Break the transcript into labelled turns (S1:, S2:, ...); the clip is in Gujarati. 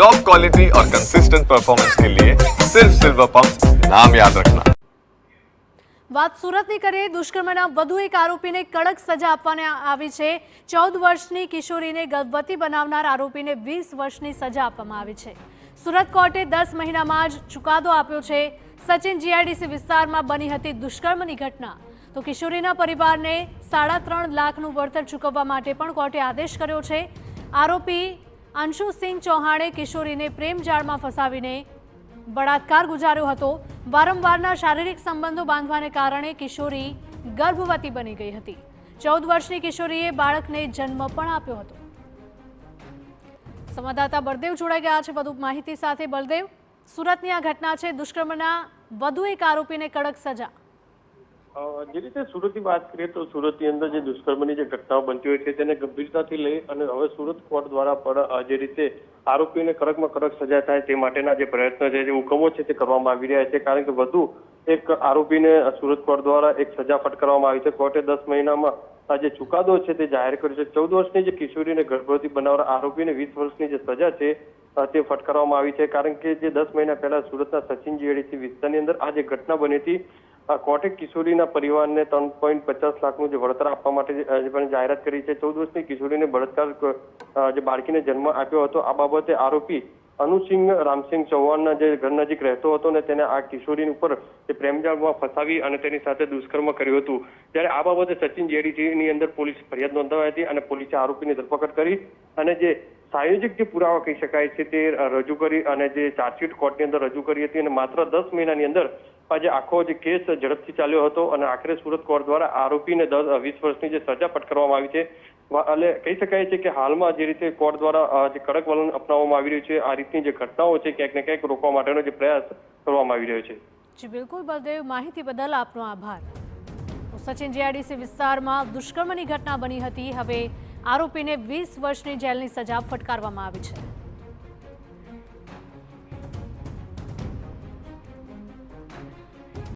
S1: टॉप क्वालिटी और कंसिस्टेंट परफॉर्मेंस के लिए सिर्फ सिल्वर पंप नाम याद रखना।
S2: વાત સુરતની કરીએ। દુષ્કર્મના વધુ એક આરોપીને કડક સજા આપવામાં આવી છે। 14 વર્ષની કિશોરીને ગર્ભવતી બનાવનાર આરોપીને 20 વર્ષની સજા આપવામાં આવી છે। સુરત કોર્ટે 10 મહિનામાં જ ચુકાદો આપ્યો છે। સચિન જીઆઈડીસી વિસ્તારમાં બની હતી દુષ્કર્મની ઘટના, તો કિશોરીના પરિવારને 3.5 લાખનું વળતર ચૂકવવા માટે પણ કોર્ટે આદેશ કર્યો છે। આરોપી અંશુસિંહ ચૌહાણે કિશોરીને પ્રેમજાળમાં ફસાવીને બળાત્કાર ગુજાર્યો હતો। વારંવારના શારીરિક સંબંધો બાંધવાને કારણે કિશોરી ગર્ભવતી બની ગઈ હતી। 14 વર્ષની કિશોરીએ બાળકને જન્મ પણ આપ્યો હતો। સંવાદદાતા બળદેવ જોડાઈ ગયા છે વધુ માહિતી સાથે। બળદેવ, સુરતની આ ઘટના છે, દુષ્કર્મના વધુ એક આરોપીને કડક સજા।
S3: જે રીતે સુરતની વાત કરીએ તો સુરતની અંદર જે દુષ્કર્મની જે ઘટનાઓ બનતી હોય છે તેને ગંભીરતાથી લઈ અને હવે સુરત કોર્ટ દ્વારા પણ જે રીતે આરોપીઓને કડકમાં કડક સજા થાય તે માટેના જે પ્રયત્નો છે, જે હુકમો છે તે કરવામાં આવી રહ્યા છે। કારણ કે વધુ એક આરોપીને સુરત કોર્ટ દ્વારા એક સજા ફટકારવામાં આવી છે। કોર્ટે 10 મહિનામાં આ જે ચુકાદો છે તે જાહેર કર્યો છે। 14 વર્ષની જે કિશોરીને ગર્ભવતી બનાવનાર આરોપીને 20 વર્ષની જે સજા છે તે ફટકારવામાં આવી છે। કારણ કે જે 10 મહિના પહેલા સુરતના સચિન જીઆઈડીસી વિસ્તારની અંદર આ જે ઘટના બની હતી, કોર્ટે કિશોરીના પરિવારને 3.50 લાખનું જે વળતર આપવા માટે પણ જાહેરાત કરી છે। 14 વર્ષની કિશોરીને બળાત્કાર જે બાળકીને જન્મ આપ્યો હતો, આ બાબતે આરોપી અનુસિંહ રામસિંહ ચૌહાણના જે ઘર નજીક રહેતો હતો ને તેને આ કિશોરી ઉપર પ્રેમજાળમાં ફસાવી અને તેની સાથે દુષ્કર્મ કર્યું હતું। ત્યારે આ બાબતે સચિન જીઆઈડીસીની અંદર પોલીસ ફરિયાદ નોંધાવી હતી અને પોલીસે આરોપીની ધરપકડ કરી અને જે સાયોજિક જે પુરાવા કહી શકાય છે તે રજૂ કરી અને જે ચાર્જશીટ કોર્ટની અંદર રજૂ કરી હતી અને માત્ર 10 મહિનાની અંદર આજે આખો જે કેસ ઝડપથી ચાલ્યો હતો અને આખરે સુરત કોર્ટ દ્વારા આરોપીને 20 વર્ષની જે સજા ફટકારવામાં આવી છે। એટલે કહી શકાય છે કે હાલમાં જે રીતે કોર્ટ દ્વારા જે કડક વલણ અપનાવવામાં આવી રહ્યું છે, આ રીતની જે ઘટનાઓ છે ક્યાંક ને ક્યાંક રોકવા માટેનો જે પ્રયાસ કરવામાં આવી રહ્યો છે।
S2: જી બિલકુલ બળદેવ, માહિતી બદલ આપનો આભાર। સચિન જીઆઈડીસી વિસ્તારમાં દુષ્કર્મની ઘટના બની હતી, હવે આરોપીને 20 વર્ષની જેલની સજા ફટકારવામાં આવી છે।